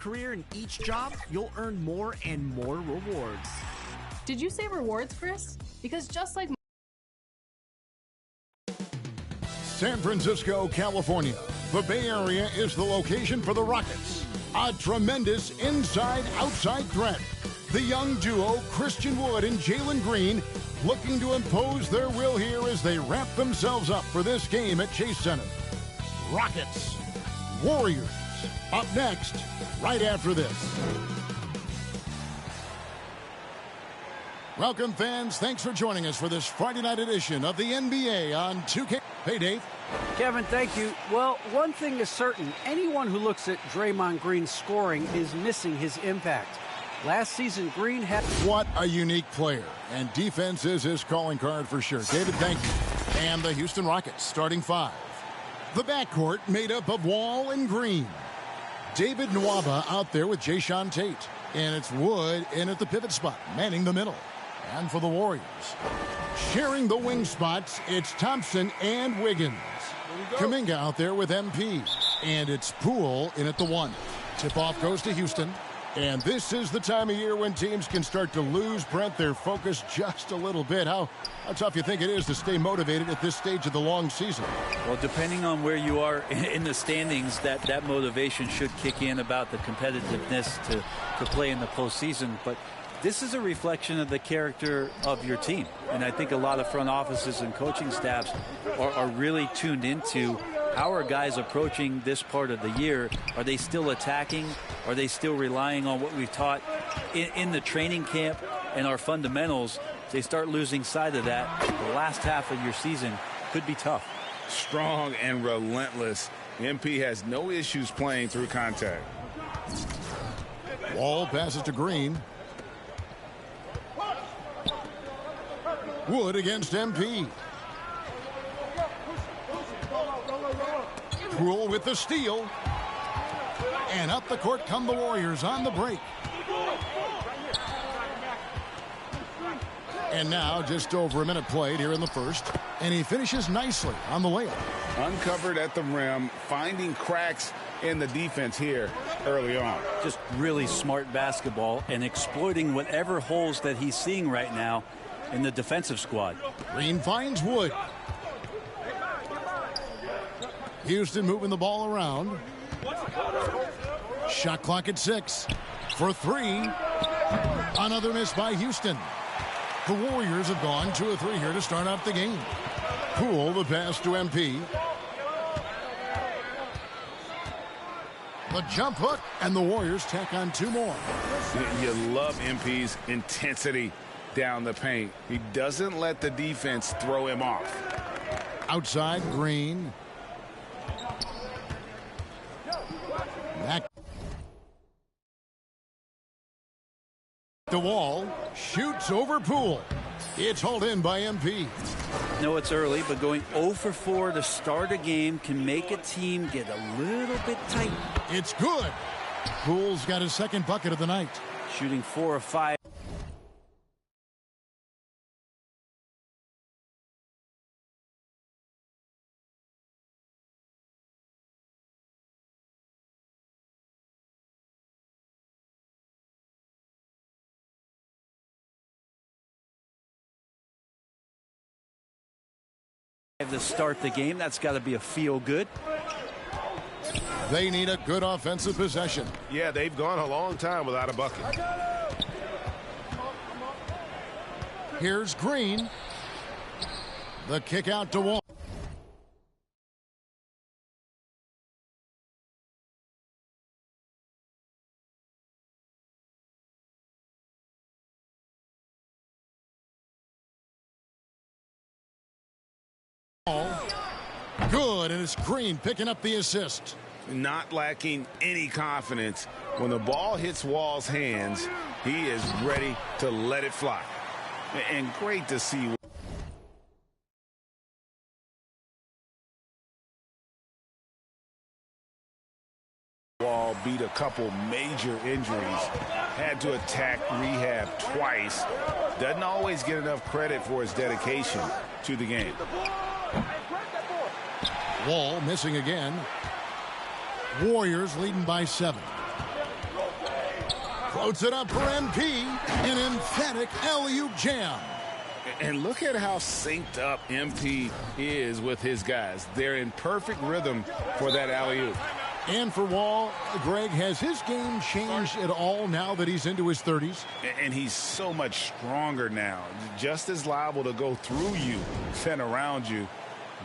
career in each job, you'll earn more and more rewards. Did you say rewards, Chris? Because just like San Francisco, California, the Bay Area is the location for the Rockets. A tremendous inside-outside threat. The young duo, Christian Wood and Jalen Green, looking to impose their will here as they wrap themselves up for this game at Chase Center. Rockets, Warriors, up next, right after this. Welcome, fans. Thanks for joining us for this Friday night edition of the NBA on 2K. Hey, Dave. Kevin, thank you. Well, one thing is certain. Anyone who looks at Draymond Green's scoring is missing his impact. Last season, Green had... What a unique player. And defense is his calling card for sure. David, thank you. And the Houston Rockets starting five. The backcourt made up of Wall and Green. David Nwaba out there with Jayshawn Tate. And it's Wood in at the pivot spot, manning the middle. And for the Warriors, sharing the wing spots, it's Thompson and Wiggins. Kuminga out there with MP. And it's Poole in at the one. Tip-off goes to Houston. And this is the time of year when teams can start to lose, Brent, their focus just a little bit. How tough you think it is to stay motivated at this stage of the long season? Well, depending on where you are in the standings, that motivation should kick in about the competitiveness to play in the postseason. But this is a reflection of the character of your team. And I think a lot of front offices and coaching staffs are really tuned into how are guys approaching this part of the year. Are they still attacking? Are they still relying on what we've taught in the training camp and our fundamentals? If they start losing sight of that, the last half of your season could be tough. Strong and relentless. MP has no issues playing through contact. Wall passes to Green. Wood against MP. Poole with the steal. And up the court come the Warriors on the break. And now just over a minute played here in the first. And he finishes nicely on the layup. Uncovered at the rim, finding cracks in the defense here early on. Just really smart basketball and exploiting whatever holes that he's seeing right now in the defensive squad. Green finds Wood. Houston moving the ball around. Shot clock at 6. For 3. Another miss by Houston. The Warriors have gone 2 of 3 here to start out the game. Poole the pass to MP. The jump hook, and the Warriors tack on 2 more. You love MP's intensity down the paint. He doesn't let the defense throw him off. Outside, Green. Back. The Wall shoots over Poole. It's hauled in by MP. No, it's early, but going 0 for 4 to start a game can make a team get a little bit tight. It's good. Poole's got his second bucket of the night. Shooting 4 of 5. To start the game, that's got to be a feel good. They need a good offensive possession. Yeah, they've gone a long time without a bucket. Here's Green. The kick out to Wall. Good, and it's Green picking up the assist. Not lacking any confidence. When the ball hits Wall's hands, he is ready to let it fly. And great to see. Wall beat a couple major injuries. Had to attack rehab twice. Doesn't always get enough credit for his dedication to the game. Wall missing again. Warriors leading by 7. Floats it up for MP. An emphatic alley-oop jam. And look at how synced up MP is with his guys. They're in perfect rhythm for that alley-oop. And for Wall, Greg, has his game changed at all now that he's into his 30s? And he's so much stronger now. Just as liable to go through you than around you.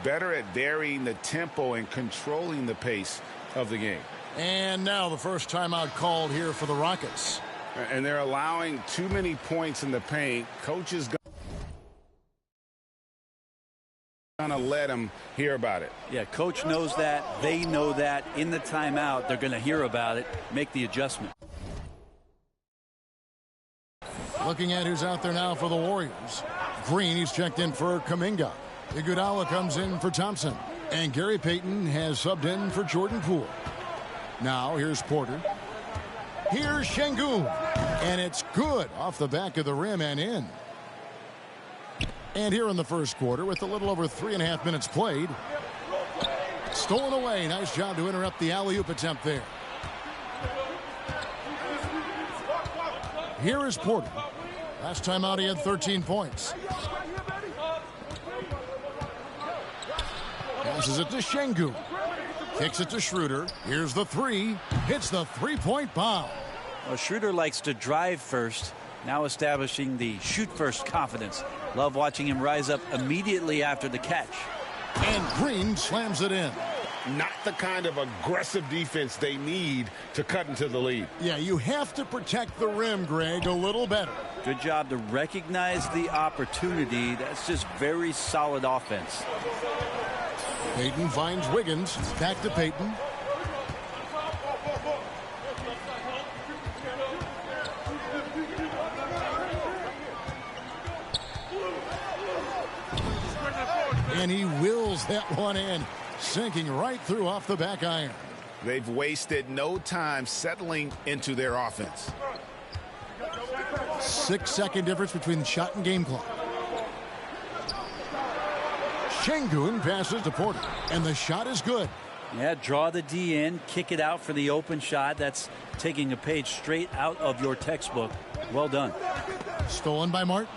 Better at varying the tempo and controlling the pace of the game. And now the first timeout called here for the Rockets. And they're allowing too many points in the paint. Coaches gonna let them hear about it. Yeah, coach knows that. They know that. In the timeout, they're going to hear about it, make the adjustment. Looking at who's out there now for the Warriors. Green, he's checked in for Kuminga. Iguodala comes in for Thompson. And Gary Payton has subbed in for Jordan Poole. Now here's Porter. Here's Şengün. And it's good off the back of the rim and in. And here in the first quarter, with a little over 3.5 minutes played. Stolen away. Nice job to interrupt the alley-oop attempt there. Here is Porter. Last time out, he had 13 points. Passes it to Şengün. Kicks it to Schroeder. Here's the three. Hits the three-point bomb. Well, Schroeder likes to drive first. Now establishing the shoot-first confidence. Love watching him rise up immediately after the catch. And Green slams it in. Not the kind of aggressive defense they need to cut into the lead. Yeah, you have to protect the rim, Greg, a little better. Good job to recognize the opportunity. That's just very solid offense. Payton finds Wiggins. Back to Payton. And he wills that one in, sinking right through off the back iron. They've wasted no time settling into their offense. 6-second difference between the shot and game clock. Şengün passes to Porter, and the shot is good. Yeah, draw the D in, kick it out for the open shot. That's taking a page straight out of your textbook. Well done. Stolen by Martin.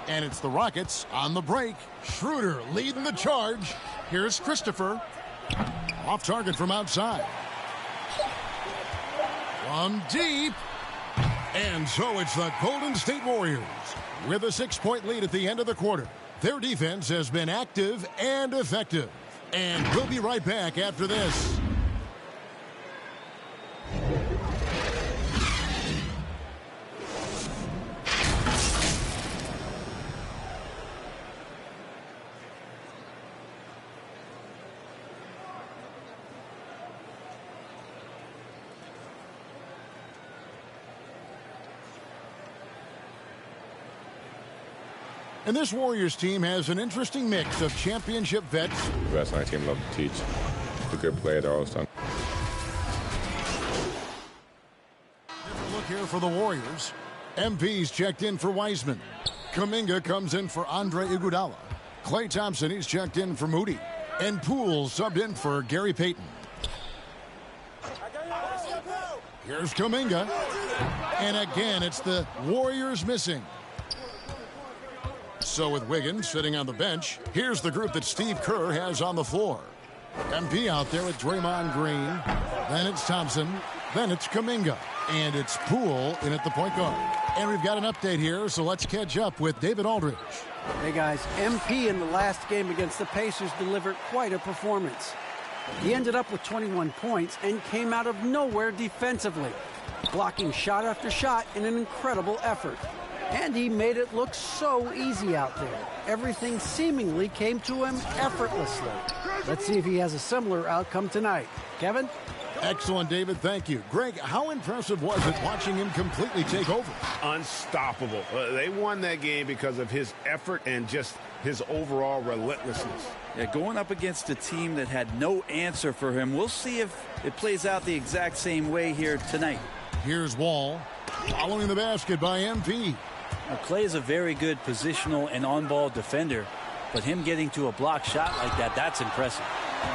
And it's the Rockets on the break. Schroeder leading the charge. Here's Christopher. Off target from outside. From deep. And so it's the Golden State Warriors with a 6-point lead at the end of the quarter. Their defense has been active and effective. And we'll be right back after this. And this Warriors team has an interesting mix of championship vets. The best on our team love to teach. The good player, they're always done. Different look here for the Warriors. MP's checked in for Wiseman. Kuminga comes in for Andre Iguodala. Klay Thompson, he's checked in for Moody. And Poole subbed in for Gary Payton. Here's Kuminga. And again, it's the Warriors missing. So with Wiggins sitting on the bench, here's the group that Steve Kerr has on the floor. MP out there with Draymond Green. Then it's Thompson. Then it's Kuminga. And it's Poole in at the point guard. And we've got an update here, so let's catch up with David Aldridge. Hey guys, MP in the last game against the Pacers delivered quite a performance. He ended up with 21 points and came out of nowhere defensively, blocking shot after shot in an incredible effort. And he made it look so easy out there. Everything seemingly came to him effortlessly. Let's see if he has a similar outcome tonight. Kevin? Excellent, David. Thank you. Greg, how impressive was it watching him completely take over? Unstoppable. They won that game because of his effort and just his overall relentlessness. Yeah, going up against a team that had no answer for him. We'll see if it plays out the exact same way here tonight. Here's Wall, following the basket by MP. Now, Klay is a very good positional and on-ball defender, but him getting to a block shot like that, that's impressive.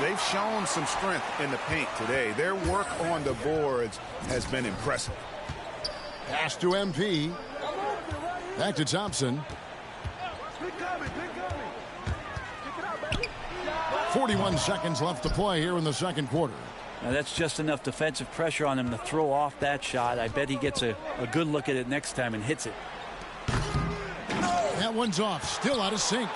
They've shown some strength in the paint today. Their work on the boards has been impressive. Pass to MP. Back to Thompson. 41 seconds left to play here in the second quarter. Now that's just enough defensive pressure on him to throw off that shot. I bet he gets a good look at it next time and hits it. That one's off, still out of sync.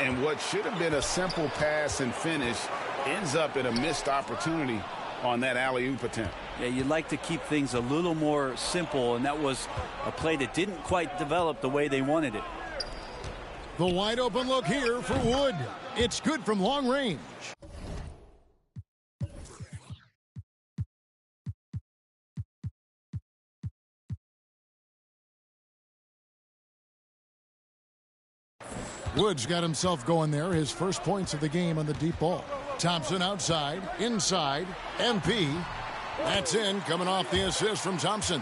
And what should have been a simple pass and finish ends up in a missed opportunity on that alley-oop attempt. Yeah, you'd like to keep things a little more simple, and that was a play that didn't quite develop the way they wanted it. The wide open look here for Wood. It's good from long range. Wood's got himself going there. His first points of the game on the deep ball. Thompson outside, inside, MP. That's in, coming off the assist from Thompson.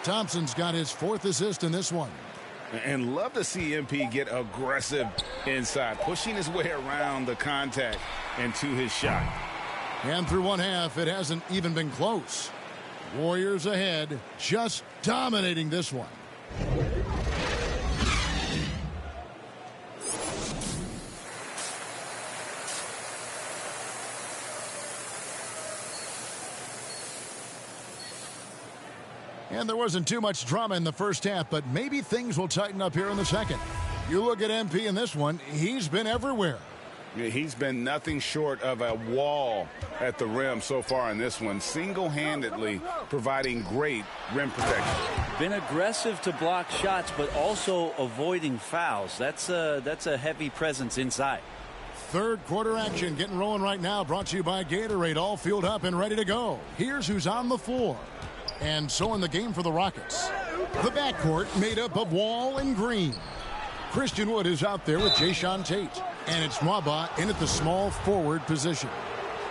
Thompson's got his fourth assist in this one. And love to see MP get aggressive inside, pushing his way around the contact and to his shot. And through one half, it hasn't even been close. Warriors ahead, just dominating this one. And there wasn't too much drama in the first half, but maybe things will tighten up here in the second. You look at MP in this one, he's been everywhere. Yeah, he's been nothing short of a wall at the rim so far in this one, single-handedly providing great rim protection. Been aggressive to block shots, but also avoiding fouls. That's a heavy presence inside. Third quarter action getting rolling right now, brought to you by Gatorade, all fueled up and ready to go. Here's who's on the floor. And so in the game for the Rockets, the backcourt made up of Wall and Green. Christian Wood is out there with Jae'Sean Tate. And it's Mwaba in at the small forward position.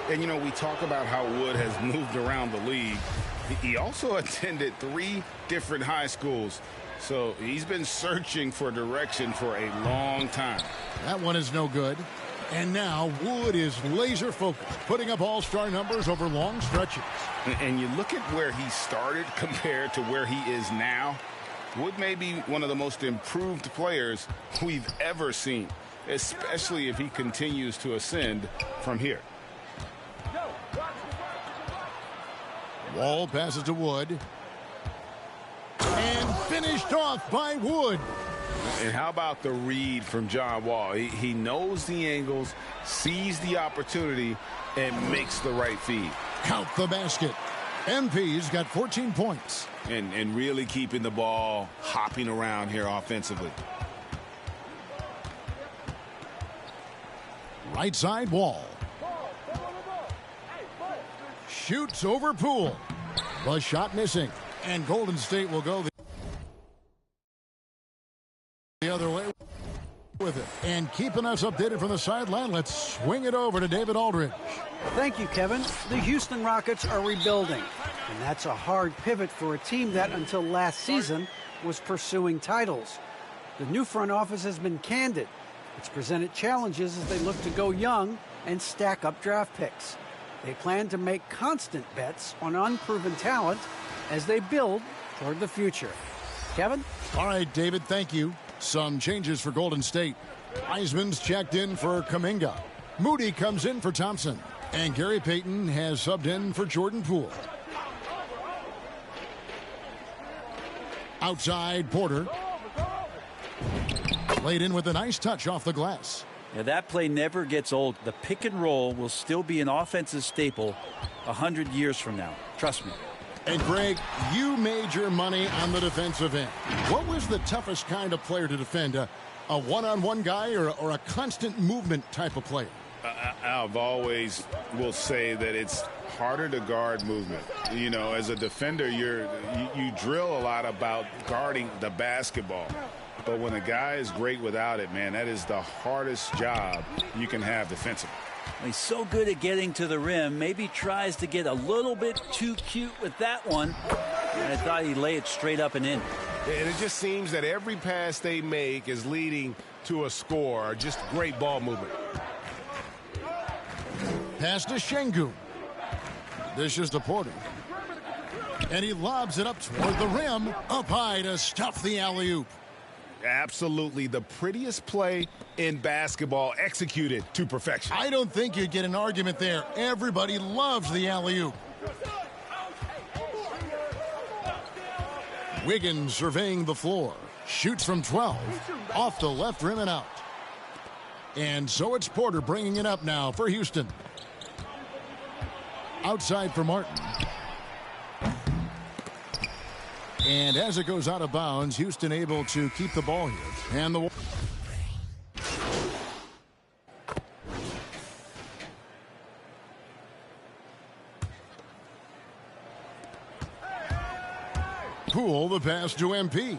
And, you know, we talk about how Wood has moved around the league. He also attended 3 different high schools. So he's been searching for direction for a long time. That one is no good. And now Wood is laser focused, putting up all-star numbers over long stretches. And you look at where he started compared to where he is now. Wood may be one of the most improved players we've ever seen, especially if he continues to ascend from here. Wall passes to Wood. And finished off by Wood. And how about the read from John Wall? He knows the angles, sees the opportunity, and makes the right feed. Count the basket. MP's got 14 points. And really keeping the ball hopping around here offensively. Right side Wall. Shoots over Poole. The shot missing. And Golden State will go the other way with it. And keeping us updated from the sideline, let's swing it over to David Aldridge. Thank you, Kevin. The Houston Rockets are rebuilding, and that's a hard pivot for a team that until last season was pursuing titles. The new front office has been candid. It's presented challenges as they look to go young and stack up draft picks. They plan to make constant bets on unproven talent as they build toward the future. Kevin? All right, David, thank you. Some changes for Golden State. Wiseman's checked in for Kuminga. Moody comes in for Thompson. And Gary Payton has subbed in for Jordan Poole. Outside, Porter. Laid in with a nice touch off the glass. Yeah, that play never gets old. The pick and roll will still be an offensive staple 100 years from now. Trust me. And Greg, you made your money on the defensive end. What was the toughest kind of player to defend? A one-on-one guy or a constant movement type of player? I've always will say that it's harder to guard movement. You know, as a defender, you drill a lot about guarding the basketball. But when a guy is great without it, man, that is the hardest job you can have defensively. He's so good at getting to the rim. Maybe tries to get a little bit too cute with that one. And I thought he'd lay it straight up and in. And it just seems that every pass they make is leading to a score. Just great ball movement. Pass to Şengün. Dishes to Porter. And he lobs it up toward the rim. Up high to stuff the alley-oop. Absolutely the prettiest play in basketball, executed to perfection. I don't think you'd get an argument there. Everybody loves the alley-oop. Wiggins surveying the floor. Shoots from 12. Off the left rim and out. And so it's Porter bringing it up now for Houston. Outside for Martin. And as it goes out of bounds, Houston able to keep the ball here. And the Poole, the pass to MP.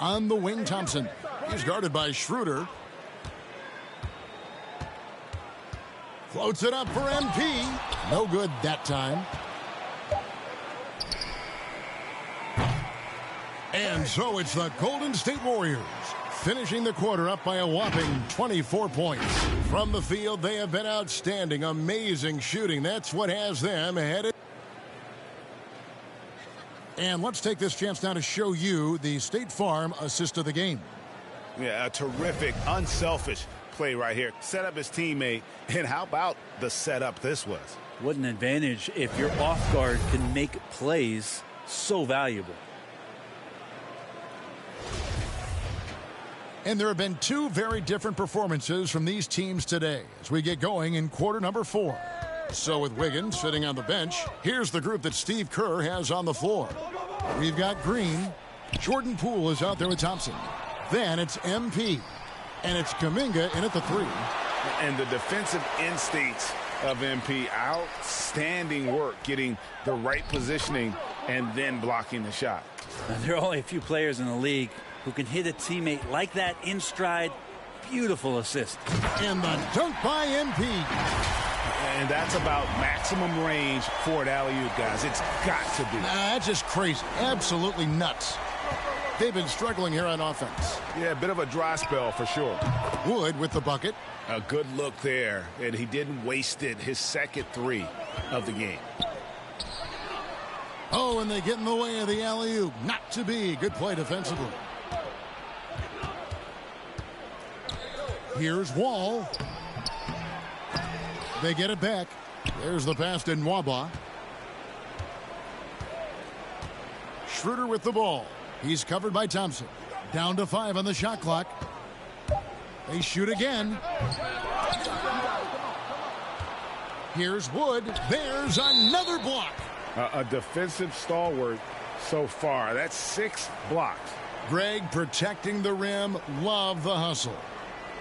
On the wing, Thompson. He's guarded by Schroeder. Floats it up for MP. No good that time. And so it's the Golden State Warriors finishing the quarter up by a whopping 24 points. From the field, they have been outstanding. Amazing shooting. That's what has them headed. And let's take this chance now to show you the State Farm assist of the game. Yeah, a terrific, unselfish play right here. Set up his teammate. And how about the setup this was? What an advantage if your off guard can make plays so valuable. And there have been two very different performances from these teams today as we get going in quarter number 4. So with Wiggins sitting on the bench, here's the group that Steve Kerr has on the floor. We've got Green. Jordan Poole is out there with Thompson. Then it's MP. And it's Kuminga in at the 3. And the defensive instincts of MP, outstanding work getting the right positioning and then blocking the shot. There are only a few players in the league who can hit a teammate like that in stride. Beautiful assist. And the dunk by MP. And that's about maximum range for an alley-oop, guys. It's got to be. That's just crazy. Absolutely nuts. They've been struggling here on offense. Yeah, a bit of a dry spell for sure. Wood with the bucket. A good look there, and he didn't waste it. His second 3 of the game. Oh, and they get in the way of the alley-oop. Not to be. Good play defensively. Here's Wall. They get it back. There's the pass to Nwaba. Schroeder with the ball. He's covered by Thompson. Down to 5 on the shot clock. They shoot again. Here's Wood. There's another block. A defensive stalwart so far. That's 6 blocks. Greg protecting the rim. Love the hustle.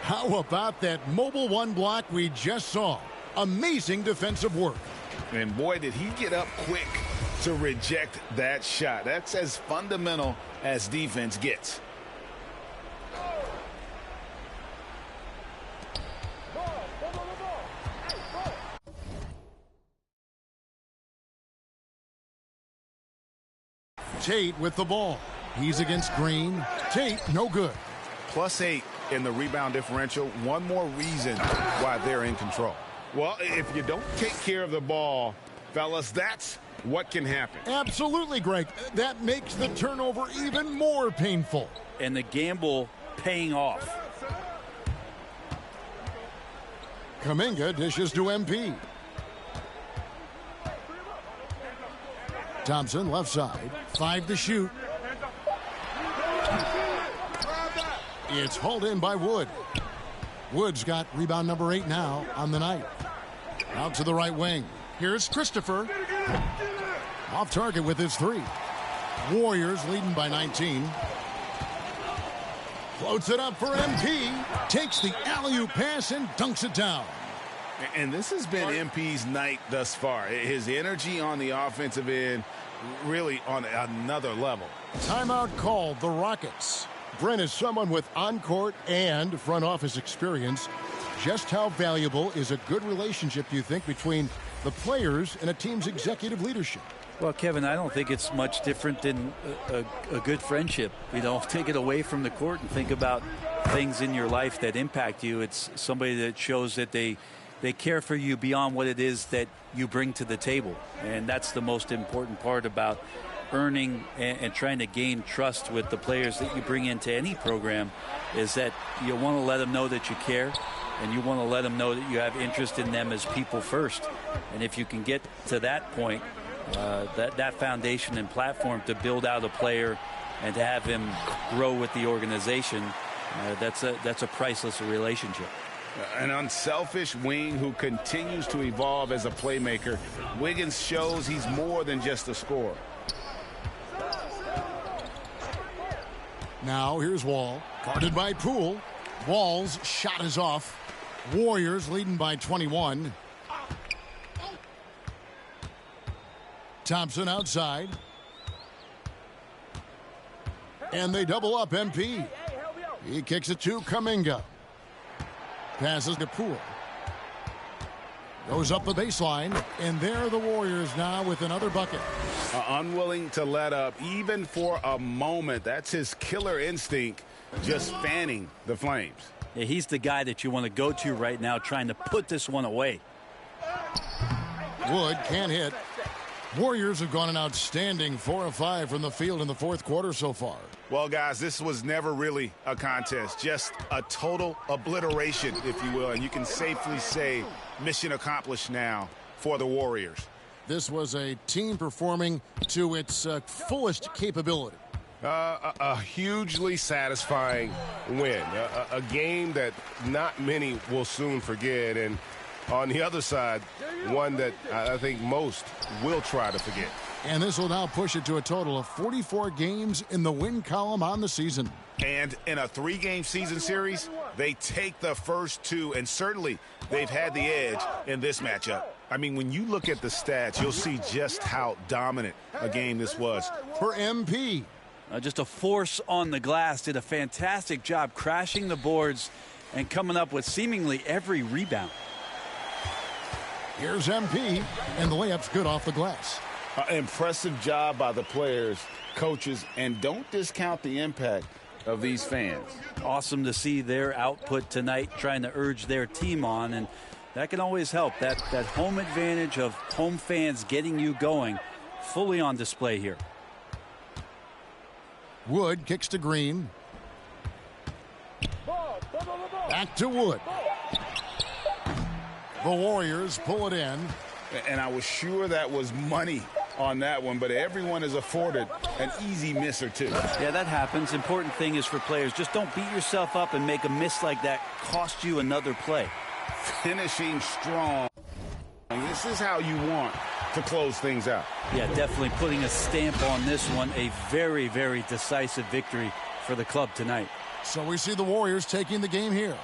How about that mobile 1 block we just saw? Amazing defensive work. And boy, did he get up quick to reject that shot. That's as fundamental as defense gets. Tate with the ball. He's against Green. Tate, no good. +8 in the rebound differential. One more reason why they're in control. Well, if you don't take care of the ball, fellas, that's what can happen. Absolutely, Greg. That makes the turnover even more painful. And the gamble paying off. Kuminga dishes to MP. Thompson left side. 5 to shoot. It's hauled in by Wood. Wood's got rebound number 8 now on the night. Out to the right wing. Here's Christopher. Off target with his 3. Warriors leading by 19. Floats it up for MP. Takes the alley-oop pass and dunks it down. And this has been MP's night thus far. His energy on the offensive end really on another level. Timeout called the Rockets. Brent is someone with on-court and front office experience. Just how valuable is a good relationship, do you think, between the players and a team's executive leadership? Well, Kevin, I don't think it's much different than a good friendship. You know, take it away from the court and think about things in your life that impact you. It's somebody that shows that they care for you beyond what it is that you bring to the table. And that's the most important part about earning and trying to gain trust with the players that you bring into any program, is that you want to let them know that you care, and you want to let them know that you have interest in them as people first. And if you can get to that point, that foundation and platform to build out a player and to have him grow with the organization, that's a priceless relationship. An unselfish wing who continues to evolve as a playmaker. Wiggins shows he's more than just a scorer. Now here's Wall, guarded by Poole. Wall's shot is off. Warriors leading by 21. Thompson outside. And they double up MP. He kicks it to Kuminga. Passes to Poole. Goes up the baseline. And there the Warriors now with another bucket. Unwilling to let up even for a moment. That's his killer instinct, just fanning the flames. Yeah, he's the guy that you want to go to right now, trying to put this one away. Wood can't hit. Warriors have gone an outstanding 4 of 5 from the field in the fourth quarter so far. Well, guys, this was never really a contest, just a total obliteration, if you will. And you can safely say mission accomplished now for the Warriors. This was a team performing to its fullest capability. A hugely satisfying win. A game that not many will soon forget. And on the other side, one that I think most will try to forget. And this will now push it to a total of 44 games in the win column on the season. And in a 3-game season series, they take the first 2, and certainly they've had the edge in this matchup. I mean, when you look at the stats, you'll see just how dominant a game this was. For MP. Just a force on the glass, did a fantastic job crashing the boards and coming up with seemingly every rebound. Here's MP, and the layup's good off the glass. Impressive job by the players, coaches, and don't discount the impact of these fans. Awesome to see their output tonight, trying to urge their team on, and that can always help. That home advantage of home fans getting you going, fully on display here. Wood kicks to Green. Back to Wood. The Warriors pull it in. And I was sure that was money on that one, but everyone is afforded an easy miss or two. Yeah, that happens. Important thing is for players, just don't beat yourself up and make a miss like that cost you another play. Finishing strong. This is how you want to close things out. Yeah, definitely putting a stamp on this one. A very, very decisive victory for the club tonight. So we see the Warriors taking the game here.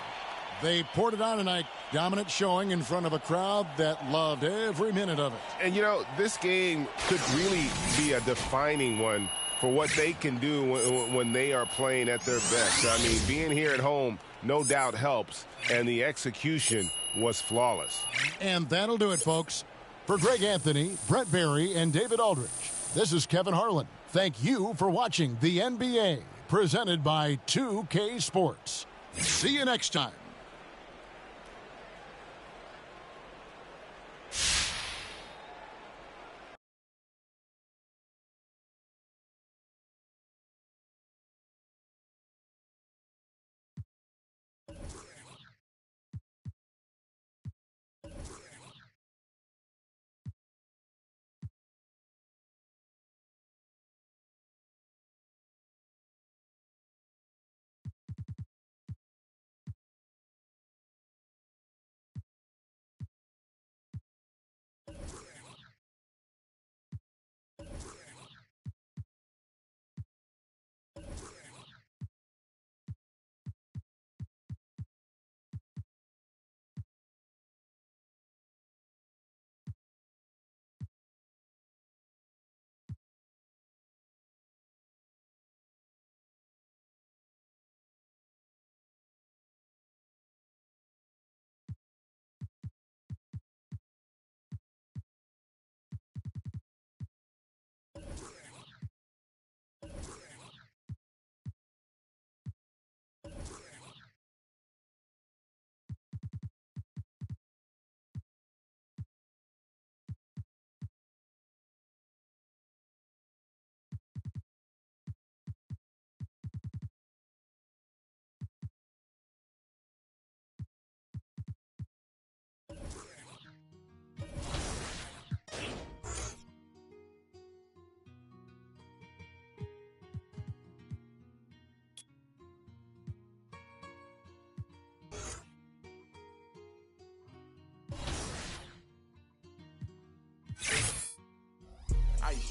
They poured it on tonight. Dominant showing in front of a crowd that loved every minute of it. And, you know, this game could really be a defining one for what they can do when they are playing at their best. I mean, being here at home no doubt helps, and the execution was flawless. And that'll do it, folks. For Greg Anthony, Brent Barry, and David Aldridge, this is Kevin Harlan. Thank you for watching the NBA, presented by 2K Sports. See you next time.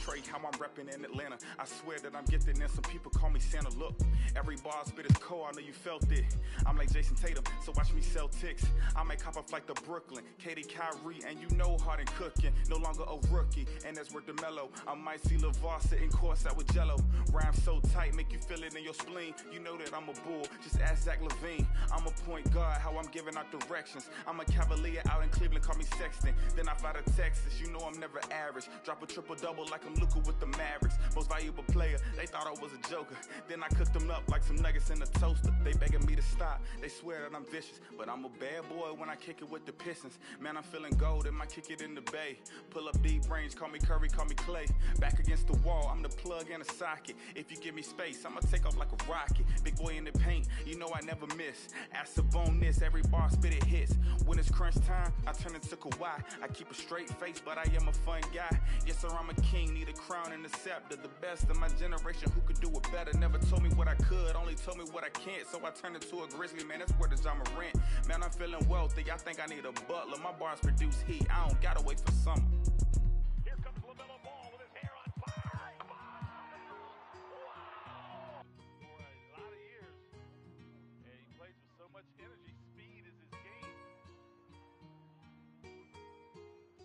portray how I'm repping in Atlanta. I swear that I'm gifted and some people call me Santa. Look, every bar spit is cold, I know you felt it. I'm like Jason Tatum, so watch me sell ticks. I might cop a flight to Brooklyn, Katie, Kyrie, and you know Harden cooking. No longer a rookie, and that's worth the mellow. I might see LeVar sitting courtside with Jello. Rhyme so tight, make you feel it in your spleen. You know that I'm a bull, just ask Zach LaVine. I'm a point guard, how I'm giving out directions. I'm a Cavalier out in Cleveland, call me Sexton. Then I fly to Texas, you know I'm never average. Drop a triple-double like I'm Luka with the Mavericks. Most valuable player, they thought I was a joker. Then I cooked them up like some nuggets in a toaster. They begging me to stop, they swear that I'm vicious. But I'm a bad boy when I kick it with the Pistons. Man, I'm feeling gold, and I kick it in the bay. Pull up deep range, call me Curry, call me Clay. Back against the wall, I'm the plug and a socket. If you give me space, I'ma take off like a rocket. Big boy in the paint, you know I never miss. Ask on this, every bar spit it hits. When it's crunch time, I turn into Kawhi. I keep a straight face, but I am a fun guy. Yes, sir, I'm a king, need a crown and a scepter. The best of my generation, who could do it better? Never told me what I could, only told me what I can't. So I turned into a grizzly, man, that's where the John Morant. Man, I'm feeling wealthy, I think I need a butler. My bars produce heat, I don't gotta wait for summer. Here comes LaMelo Ball with his hair on fire. Wow! For a lot of years, and he plays with so much energy. Speed is his game.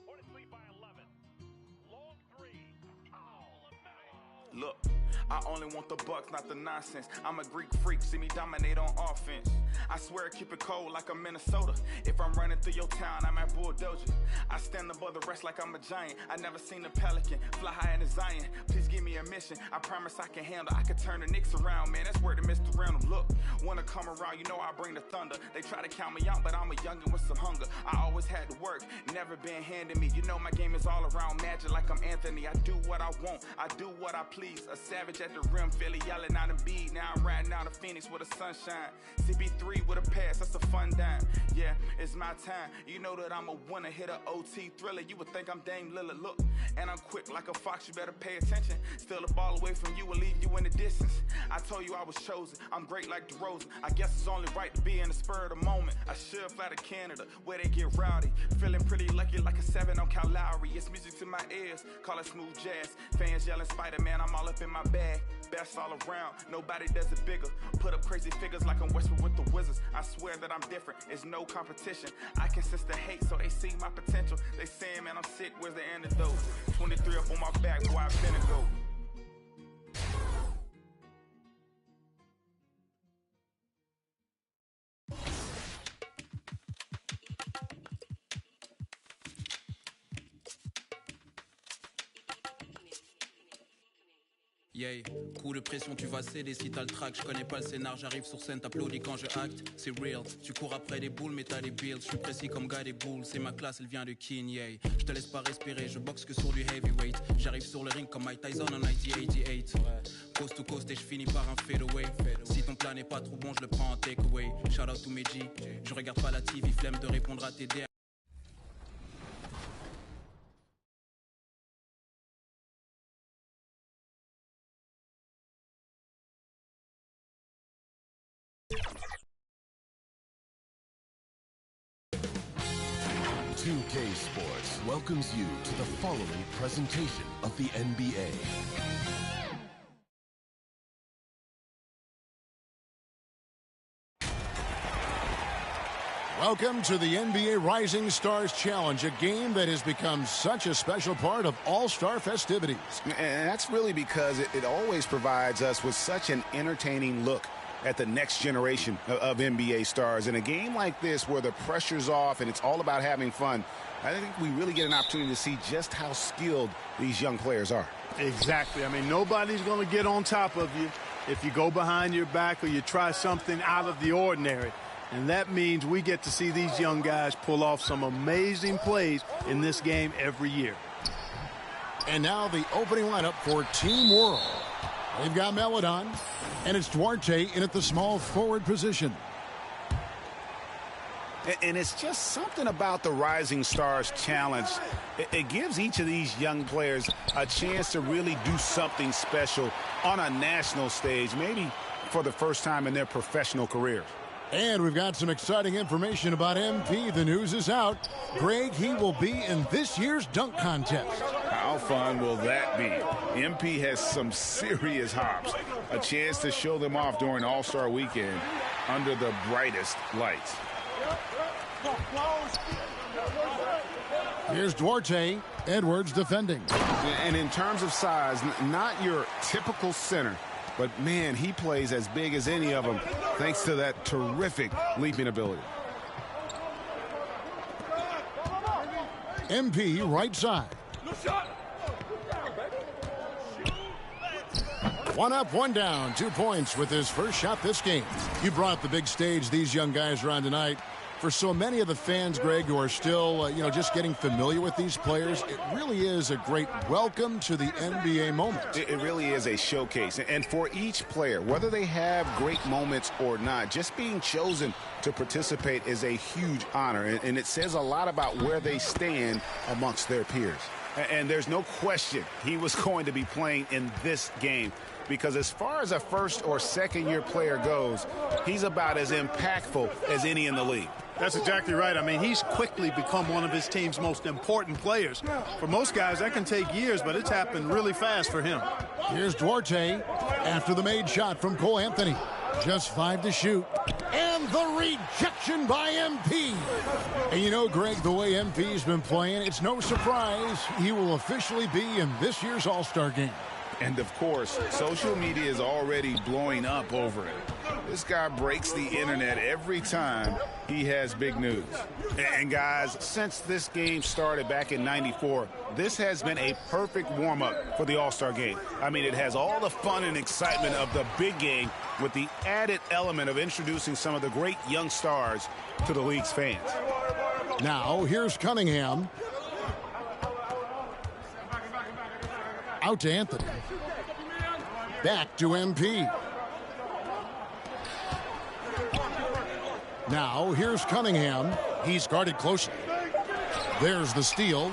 Hornets lead by 11. Long three. Oh, LaMelo! Look, I only want the bucks, not the nonsense. I'm a Greek freak, see me dominate on offense. I swear keep it cold like I'm Minnesota. If I'm running through your town, I'm at Bulldozer. I stand above the rest like I'm a giant. I never seen a pelican fly high in the Zion. Please give me a mission, I promise I can handle. I can turn the Knicks around, man, that's where the Mr. Random. Look, wanna come around, you know I bring the thunder. They try to count me out, but I'm a youngin' with some hunger. I always had to work, never been handed me. You know my game is all around magic like I'm Anthony. I do what I want, I do what I please. A savage at the rim, Philly yelling out a beat. Now I'm riding out of Phoenix with a sunshine. CP3 with a pass, that's a fun dime. Yeah, it's my time. You know that I'm a winner, hit a OT thriller. You would think I'm Dame Lillard. Look, and I'm quick like a fox, you better pay attention. Steal the ball away from you and leave you in the distance. I told you I was chosen, I'm great like DeRozan. I guess it's only right to be in the spur of the moment. I should fly to Canada, where they get rowdy. Feeling pretty lucky like a 7 on Cal Lowry. It's music to my ears, call it smooth jazz. Fans yelling Spider-Man, I'm all up in my bag. Best all around, nobody does it bigger. Put up crazy figures like I'm Westbrook with the Wizards. I swear that I'm different, it's no competition. I can sense the hate, so they see my potential. They saying, man, I'm sick, where's the antidote? 23 up on my back, boy, I finna go. Yeah, coup de pression, tu vas céder si t'as le track. Je connais pas le scénar, j'arrive sur scène, t'applaudis quand je acte. C'est real, tu cours après des boules, mais t'as des bills. Je suis précis comme gars des boules, c'est ma classe, elle vient de King, yeah. Je te laisse pas respirer, je boxe que sur du heavyweight. J'arrive sur le ring comme Mike Tyson en 1988. Coast to coast et je finis par un fadeaway. Si ton plat n'est pas trop bon, je le prends en takeaway. Shout out to Meji, je regarde pas la TV, flemme de répondre à tes DR. K Sports welcomes you to the following presentation of the NBA. Welcome to the NBA Rising Stars Challenge, a game that has become such a special part of all-star festivities. And that's really because it always provides us with such an entertaining look at the next generation of NBA stars. In a game like this where the pressure's off and it's all about having fun, I think we really get an opportunity to see just how skilled these young players are. Exactly. I mean, nobody's going to get on top of you if you go behind your back or you try something out of the ordinary. And that means we get to see these young guys pull off some amazing plays in this game every year. And now the opening lineup for Team World. They've got Melodon, and it's Duarte in at the small forward position. And it's just something about the Rising Stars Challenge. It gives each of these young players a chance to really do something special on a national stage, maybe for the first time in their professional careers. And we've got some exciting information about MP. The news is out. Greg, he will be in this year's dunk contest. How fun will that be? MP has some serious hops. A chance to show them off during All-Star Weekend under the brightest lights. Here's Duarte. Edwards defending. And in terms of size, not your typical center, but man, he plays as big as any of them thanks to that terrific leaping ability. MP right side. One up, one down, 2 points with his first shot this game. You brought the big stage these young guys are on tonight. For so many of the fans, Greg, who are still, just getting familiar with these players, it really is a great welcome to the NBA moment. It really is a showcase. And for each player, whether they have great moments or not, just being chosen to participate is a huge honor. And it says a lot about where they stand amongst their peers. And there's no question he was going to be playing in this game, because as far as a first or second year player goes, he's about as impactful as any in the league. That's exactly right. I mean, he's quickly become one of his team's most important players. For most guys, that can take years, but it's happened really fast for him. Here's Duarte after the made shot from Cole Anthony. Just 5 to shoot. And the rejection by MP. And Greg, the way MP's been playing, it's no surprise he will officially be in this year's All-Star game. And, of course, social media is already blowing up over it. This guy breaks the internet every time he has big news. And, guys, since this game started back in '94, this has been a perfect warm-up for the All-Star game. I mean, it has all the fun and excitement of the big game with the added element of introducing some of the great young stars to the league's fans. Now, here's Cunningham. Out to Anthony. Back to MP. Now, here's Cunningham. He's guarded closely. There's the steal.